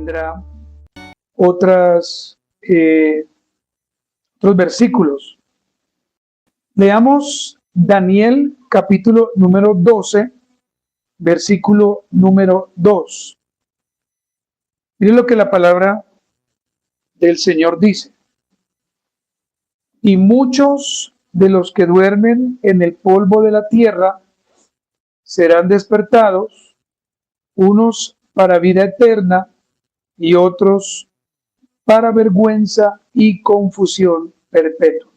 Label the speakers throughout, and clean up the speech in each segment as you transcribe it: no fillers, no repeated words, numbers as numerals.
Speaker 1: tendrá otros versículos. Leamos Daniel capítulo número 12, versículo número 2. Miren lo que la palabra del Señor dice. Y muchos de los que duermen en el polvo de la tierra serán despertados, unos para vida eterna y otros para vergüenza y confusión perpetua.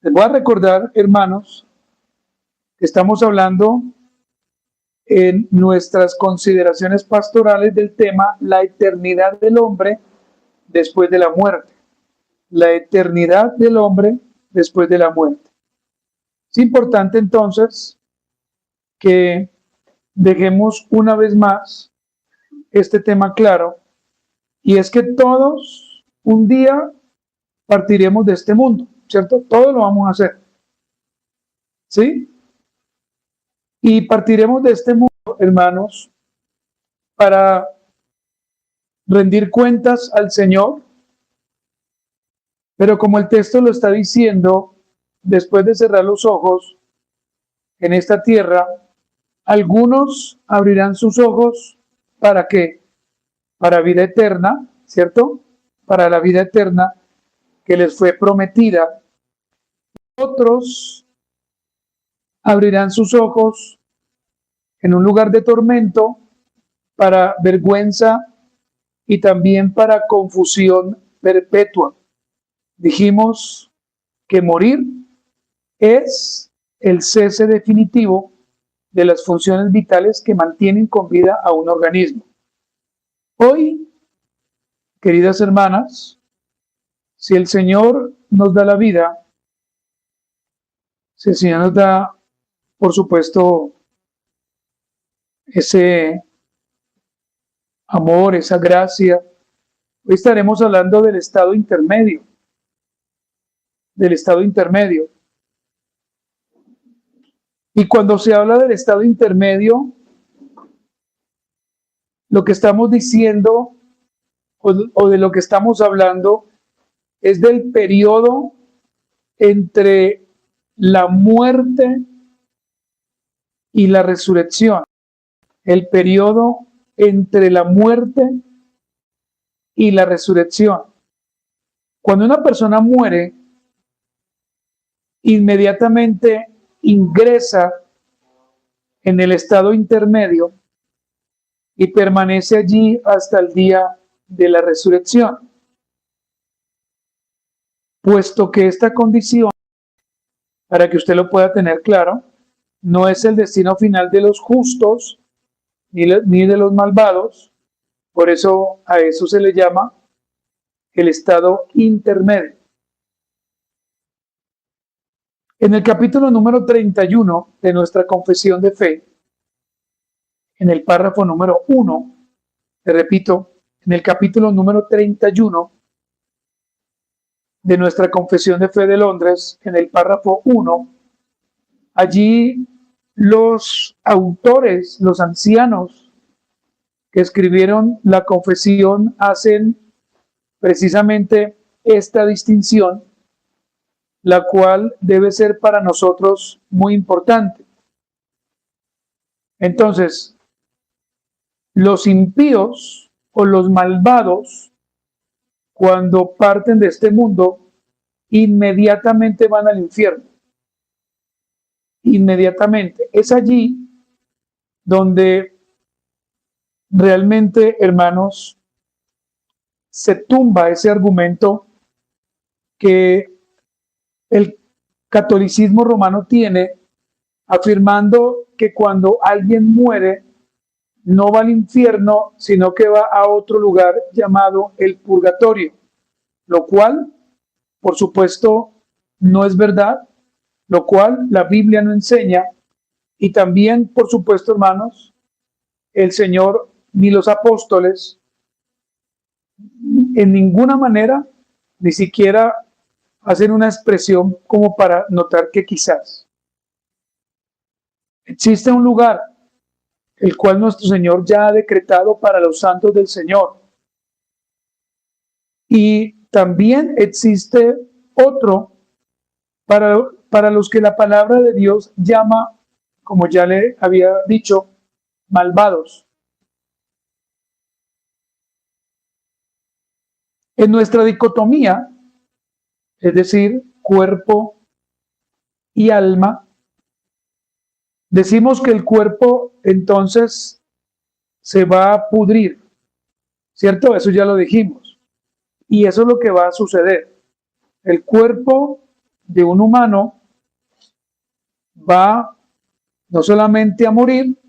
Speaker 1: Les voy a recordar, hermanos, que estamos hablando en nuestras consideraciones pastorales del tema la eternidad del hombre después de la muerte. La eternidad del hombre después de la muerte. Es importante entonces que dejemos una vez más este tema claro, y es que todos un día partiremos de este mundo, ¿cierto? Todos lo vamos a hacer, ¿sí? Y partiremos de este mundo, hermanos, para rendir cuentas al Señor, pero como el texto lo está diciendo, después de cerrar los ojos en esta tierra, algunos abrirán sus ojos, ¿para qué? Para vida eterna, ¿cierto? Para la vida eterna que les fue prometida. Otros abrirán sus ojos en un lugar de tormento para vergüenza y también para confusión perpetua. Dijimos que morir es el cese definitivo de las funciones vitales que mantienen con vida a un organismo. Hoy, queridas hermanas, si el Señor nos da la vida, si el Señor nos da, por supuesto, ese amor, esa gracia, hoy estaremos hablando del estado intermedio, Y cuando se habla del estado intermedio, lo que estamos diciendo o de lo que estamos hablando es del periodo entre la muerte y la resurrección. El periodo entre la muerte y la resurrección. Cuando una persona muere, inmediatamente ingresa en el estado intermedio y permanece allí hasta el día de la resurrección. Puesto que esta condición, para que usted lo pueda tener claro, no es el destino final de los justos ni de los malvados, por eso a eso se le llama el estado intermedio. En el capítulo número 31 de nuestra confesión de fe, en el párrafo número 1, te repito, en el capítulo número 31 de nuestra confesión de fe de Londres, en el párrafo 1, allí los autores, los ancianos que escribieron la confesión hacen precisamente esta distinción, la cual debe ser para nosotros muy importante. Entonces, los impíos o los malvados, cuando parten de este mundo, inmediatamente van al infierno. Inmediatamente. Es allí donde realmente, hermanos, se tumba ese argumento que el catolicismo romano tiene, afirmando que cuando alguien muere no va al infierno, sino que va a otro lugar llamado el purgatorio, lo cual, por supuesto, no es verdad, lo cual la Biblia no enseña, y también, por supuesto, hermanos, el Señor ni los apóstoles en ninguna manera, ni siquiera hacen una expresión como para notar que quizás existe un lugar el cual nuestro Señor ya ha decretado para los santos del Señor, Y también existe otro para los que la palabra de Dios llama, como ya le había dicho, malvados. En nuestra dicotomía, es decir, cuerpo y alma, decimos que el cuerpo entonces se va a pudrir, ¿cierto? Eso ya lo dijimos. Y eso es lo que va a suceder. El cuerpo de un humano va no solamente a morir,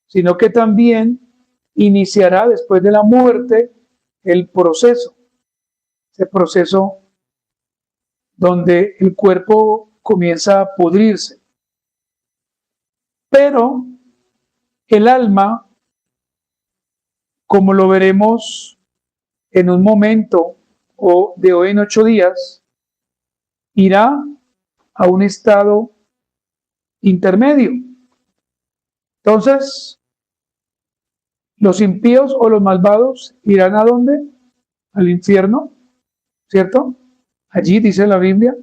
Speaker 1: sino que también iniciará después de la muerte el proceso, ese proceso donde el cuerpo comienza a pudrirse. Pero el alma, como lo veremos en un momento o de hoy en 8 días, irá a un estado intermedio. Entonces, los impíos o los malvados irán ¿a dónde? Al infierno, ¿cierto? Allí dice la Biblia.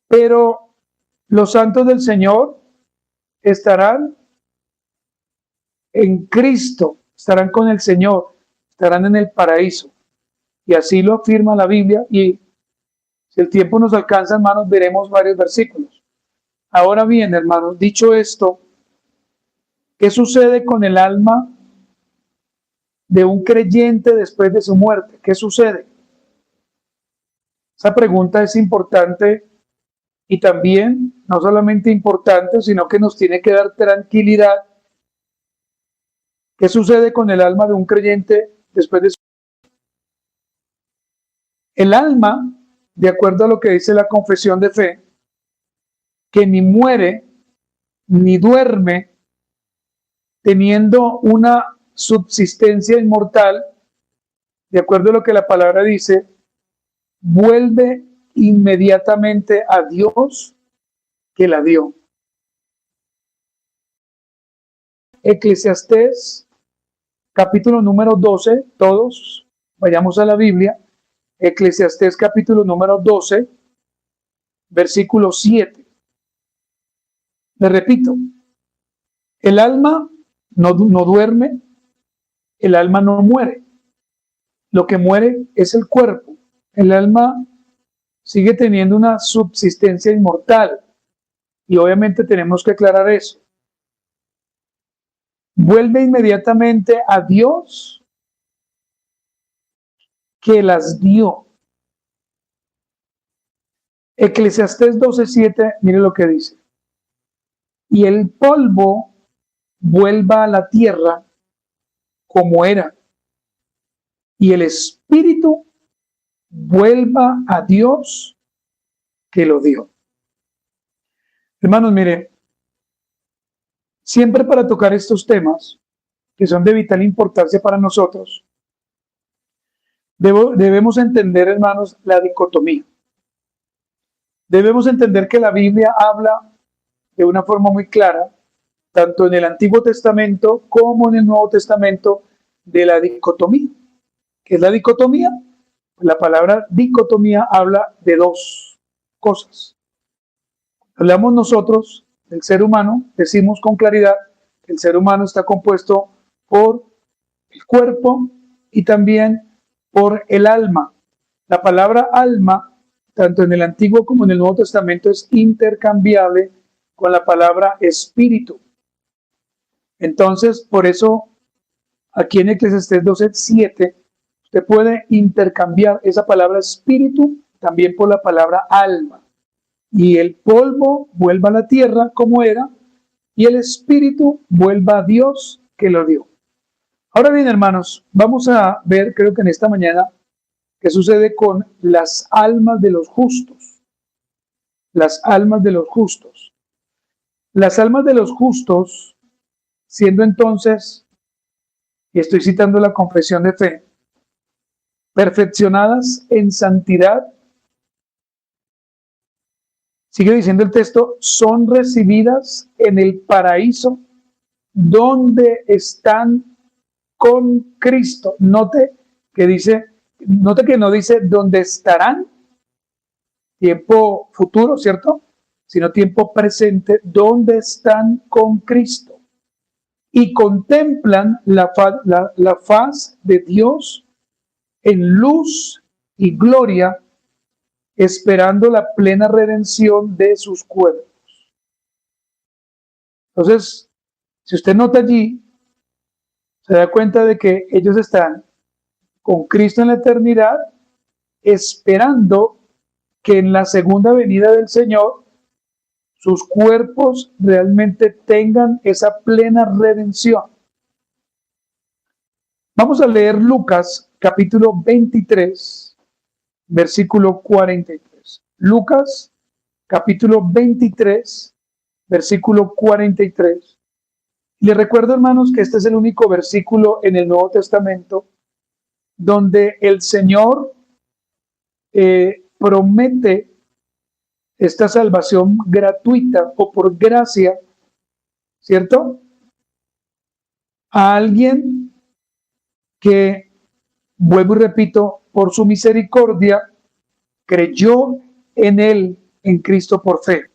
Speaker 1: Pero los santos del Señor estarán en Cristo, estarán con el Señor, estarán en el paraíso. Y así lo afirma la Biblia. Y si el tiempo nos alcanza, hermanos, veremos varios versículos. Ahora bien, hermanos, dicho esto, ¿qué sucede con el alma de un creyente después de su muerte? ¿Qué sucede? Esa pregunta es importante y también, no solamente importante, sino que nos tiene que dar tranquilidad. ¿Qué sucede con el alma de un creyente después de su muerte? El alma, de acuerdo a lo que dice la confesión de fe, que ni muere ni duerme, teniendo una subsistencia inmortal, de acuerdo a lo que la palabra dice, vuelve inmediatamente a Dios que la dio. Eclesiastés, capítulo número 12, todos vayamos a la Biblia. Eclesiastés, capítulo número 12, versículo 7. Le repito, el alma no duerme, el alma no muere. Lo que muere es el cuerpo. El alma sigue teniendo una subsistencia inmortal. Y obviamente tenemos que aclarar eso. Vuelve inmediatamente a Dios que las dio. Eclesiastés 12:7, mire lo que dice. Y el polvo vuelva a la tierra como era, y el espíritu vuelva a Dios que lo dio. Hermanos, mire, siempre para tocar estos temas que son de vital importancia para nosotros, debemos entender, hermanos, la dicotomía. Debemos entender que la Biblia habla de una forma muy clara, tanto en el Antiguo Testamento como en el Nuevo Testamento, de la dicotomía. ¿Qué es la dicotomía? La palabra dicotomía habla de dos cosas. Hablamos nosotros del ser humano, decimos con claridad que el ser humano está compuesto por el cuerpo y también por el alma. La palabra alma, tanto en el Antiguo como en el Nuevo Testamento, es intercambiable con la palabra espíritu. Entonces, por eso, aquí en Eclesiastés 12:7, usted puede intercambiar esa palabra espíritu también por la palabra alma. Y el polvo vuelva a la tierra como era, y el espíritu vuelva a Dios que lo dio. Ahora bien, hermanos, vamos a ver, creo que en esta mañana, qué sucede con las almas de los justos. Las almas de los justos. Las almas de los justos, siendo entonces, y estoy citando la confesión de fe, perfeccionadas en santidad, sigue diciendo el texto, son recibidas en el paraíso donde están con Cristo. Note que dice Nota que no dice dónde estarán, tiempo futuro, ¿cierto? Sino tiempo presente, donde están con Cristo y contemplan la faz de Dios en luz y gloria, esperando la plena redención de sus cuerpos. Entonces, si usted nota allí, se da cuenta de que ellos están con Cristo en la eternidad, esperando que en la segunda venida del Señor sus cuerpos realmente tengan esa plena redención. Vamos a leer Lucas capítulo 23, versículo 43. Lucas capítulo 23, versículo 43. Les recuerdo, hermanos, que este es el único versículo en el Nuevo Testamento donde el Señor promete esta salvación gratuita o por gracia, ¿cierto? A alguien que, vuelvo y repito, por su misericordia, creyó en Él, en Cristo por fe.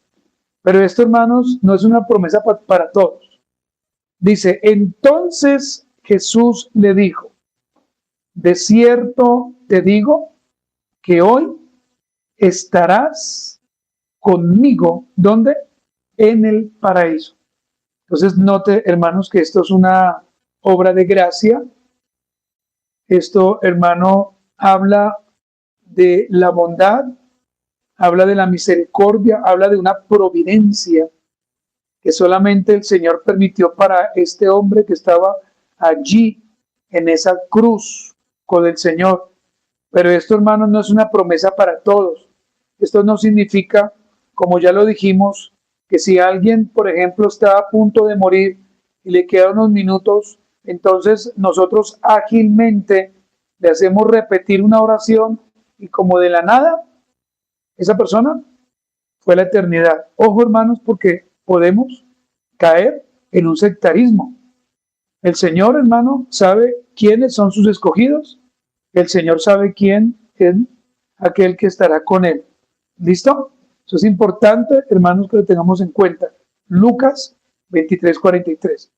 Speaker 1: Pero esto, hermanos, no es una promesa para todos. Dice, entonces Jesús le dijo, de cierto te digo que hoy estarás conmigo, ¿dónde? En el paraíso. Entonces note, hermanos, que esto es una obra de gracia. Esto, hermano, habla de la bondad, habla de la misericordia, habla de una providencia que solamente el Señor permitió para este hombre que estaba allí en esa cruz con el Señor. Pero esto, hermanos, no es una promesa para todos. Esto no significa, como ya lo dijimos, que si alguien, por ejemplo, está a punto de morir y le quedan unos minutos, entonces nosotros ágilmente le hacemos repetir una oración y como de la nada, esa persona fue a la eternidad. Ojo, hermanos, porque podemos caer en un sectarismo. El Señor, hermano, sabe quiénes son sus escogidos. El Señor sabe quién es aquel que estará con él. ¿Listo? Eso es importante, hermanos, que lo tengamos en cuenta. Lucas 23:43.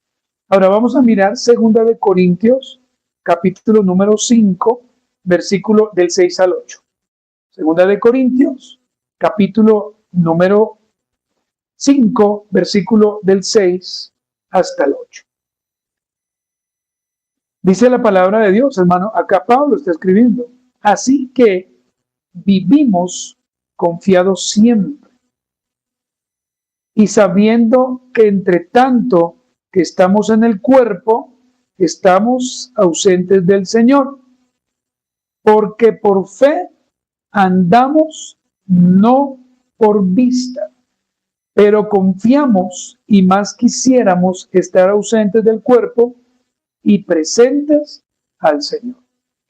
Speaker 1: Ahora vamos a mirar 2 de Corintios, capítulo número 5, versículo del 6 al 8. 2 de Corintios, capítulo número 5, versículo del 6 hasta el 8. Dice la palabra de Dios, hermano, acá Pablo está escribiendo. Así que vivimos confiados siempre y sabiendo que entre tanto que estamos en el cuerpo, estamos ausentes del Señor, porque por fe andamos, no por vista, pero confiamos y más quisiéramos estar ausentes del cuerpo y presentes al Señor.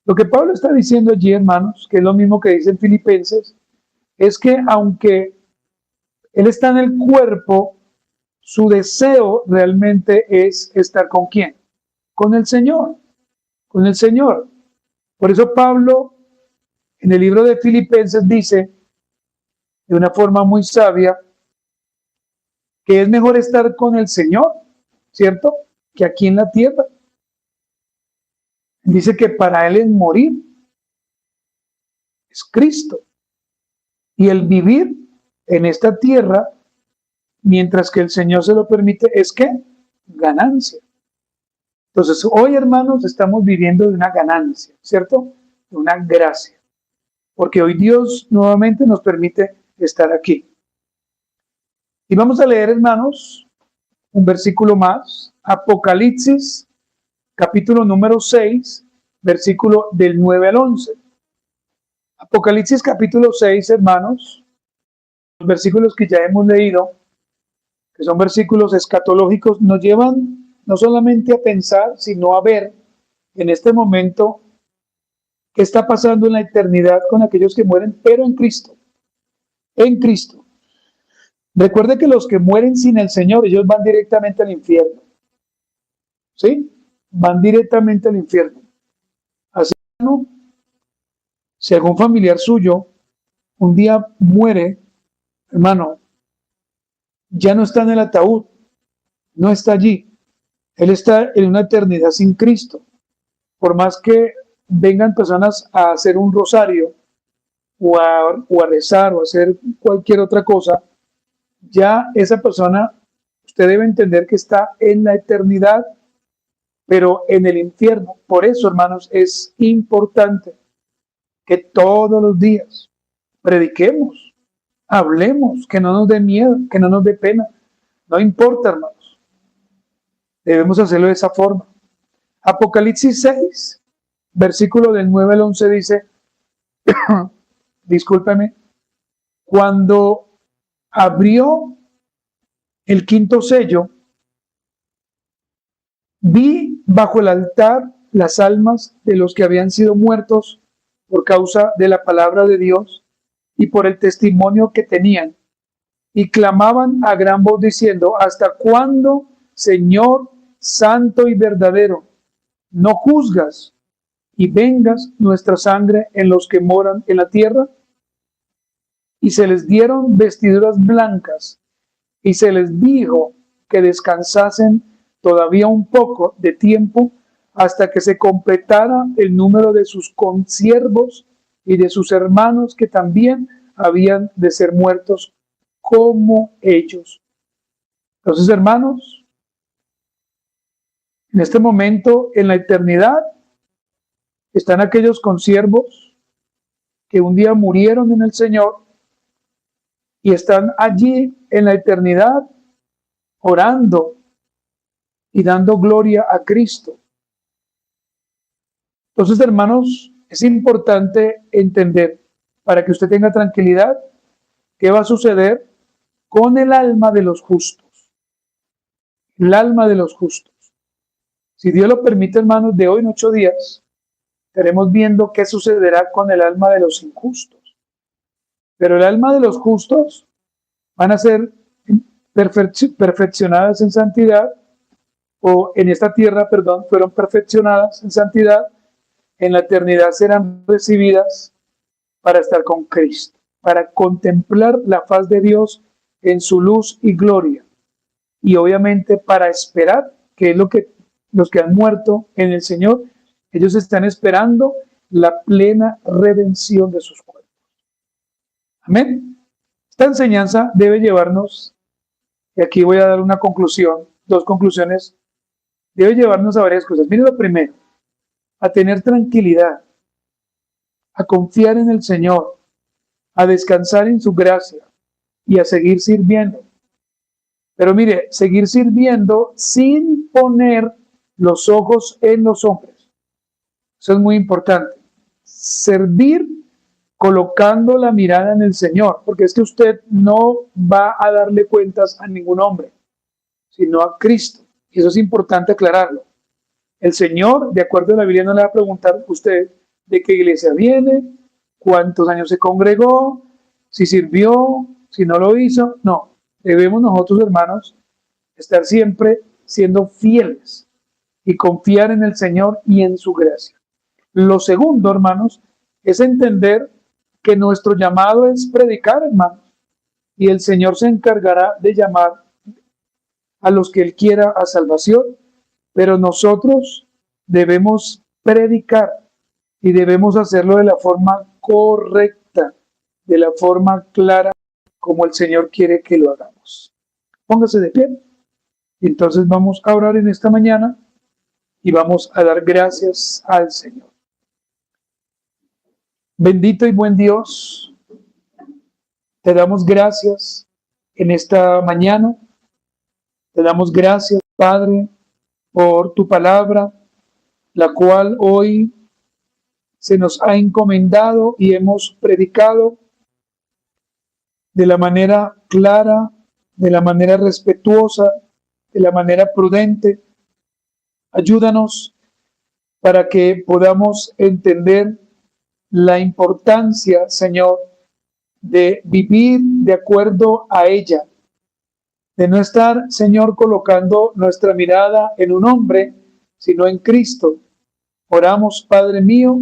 Speaker 1: Lo que Pablo está diciendo allí, hermanos, que es lo mismo que dice en Filipenses, es que aunque él está en el cuerpo, su deseo realmente es estar ¿con quién? Con el Señor, con el Señor. Por eso Pablo en el libro de Filipenses dice de una forma muy sabia que es mejor estar con el Señor, ¿cierto? Que aquí en la tierra. Dice que para él el morir es Cristo y el vivir en esta tierra, mientras que el Señor se lo permite, es que ganancia. Entonces hoy, hermanos, estamos viviendo de una ganancia, ¿cierto? De una gracia, porque hoy Dios nuevamente nos permite estar aquí. Y vamos a leer, hermanos, un versículo más, Apocalipsis, capítulo número 6, versículo del 9 al 11. Apocalipsis capítulo 6, hermanos, los versículos que ya hemos leído, que son versículos escatológicos, nos llevan no solamente a pensar, sino a ver en este momento qué está pasando en la eternidad con aquellos que mueren, pero en Cristo. En Cristo. Recuerde que los que mueren sin el Señor, ellos van directamente al infierno. ¿Sí? Van directamente al infierno. Así, ¿no? Si algún familiar suyo un día muere, hermano, ya no está en el ataúd, no está allí. Él está en una eternidad sin Cristo. Por más que vengan personas a hacer un rosario o a rezar o a hacer cualquier otra cosa, ya esa persona, usted debe entender que está en la eternidad, pero en el infierno. Por eso, hermanos, es importante que todos los días prediquemos, hablemos, que no nos dé miedo, que no nos dé pena. No importa, hermanos. Debemos hacerlo de esa forma. Apocalipsis 6, versículo del 9 al 11 dice, discúlpeme, cuando abrió el quinto sello, vi bajo el altar las almas de los que habían sido muertos por causa de la palabra de Dios y por el testimonio que tenían, y clamaban a gran voz diciendo, ¿hasta cuándo, Señor santo y verdadero, no juzgas y vengas nuestra sangre en los que moran en la tierra? Y se les dieron vestiduras blancas, y se les dijo que descansasen todavía un poco de tiempo hasta que se completara el número de sus consiervos y de sus hermanos que también habían de ser muertos como ellos. Entonces, hermanos, en este momento, en la eternidad, están aquellos consiervos que un día murieron en el Señor y están allí en la eternidad orando y dando gloria a Cristo. Entonces, hermanos, es importante entender, para que usted tenga tranquilidad, qué va a suceder con el alma de los justos. El alma de los justos. Si Dios lo permite, hermanos, de hoy en 8 días, estaremos viendo qué sucederá con el alma de los injustos. Pero el alma de los justos van a ser perfeccionadas en santidad, o en esta tierra, perdón, fueron perfeccionadas en santidad, en la eternidad serán recibidas para estar con Cristo, para contemplar la faz de Dios en su luz y gloria, y obviamente para esperar, que es lo que los que han muerto en el Señor, ellos están esperando la plena redención de sus cuerpos. Amén. Esta enseñanza debe llevarnos, y aquí voy a dar una conclusión, 2 conclusiones, debe llevarnos a varias cosas. Mire, lo primero, a tener tranquilidad, a confiar en el Señor, a descansar en su gracia y a seguir sirviendo. Pero mire, seguir sirviendo sin poner los ojos en los hombres. Eso es muy importante. Servir colocando la mirada en el Señor, porque es que usted no va a darle cuentas a ningún hombre, sino a Cristo. Y eso es importante aclararlo. El Señor, de acuerdo a la Biblia, no le va a preguntar a usted de qué iglesia viene, cuántos años se congregó, si sirvió, si no lo hizo. No, debemos nosotros, hermanos, estar siempre siendo fieles y confiar en el Señor y en su gracia. Lo segundo, hermanos, es entender que nuestro llamado es predicar, hermanos, y el Señor se encargará de llamar a los que Él quiera a salvación, pero nosotros debemos predicar y debemos hacerlo de la forma correcta, de la forma clara, como el Señor quiere que lo hagamos. Póngase de pie. Entonces vamos a orar en esta mañana y vamos a dar gracias al Señor. Bendito y buen Dios, te damos gracias en esta mañana. Te damos gracias, Padre, por tu palabra, la cual hoy se nos ha encomendado y hemos predicado de la manera clara, de la manera respetuosa, de la manera prudente. Ayúdanos para que podamos entender la importancia, Señor, de vivir de acuerdo a ella, de no estar, Señor, colocando nuestra mirada en un hombre, sino en Cristo. Oramos, Padre mío,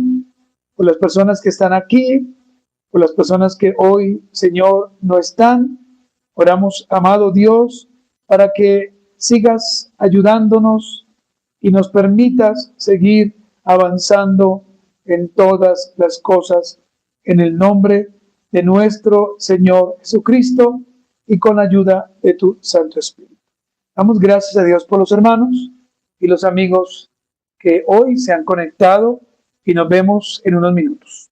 Speaker 1: por las personas que están aquí, por las personas que hoy, Señor, no están. Oramos, amado Dios, para que sigas ayudándonos y nos permitas seguir avanzando en todas las cosas, en el nombre de nuestro Señor Jesucristo y con la ayuda de tu Santo Espíritu. Damos gracias a Dios por los hermanos y los amigos que hoy se han conectado y nos vemos en unos minutos.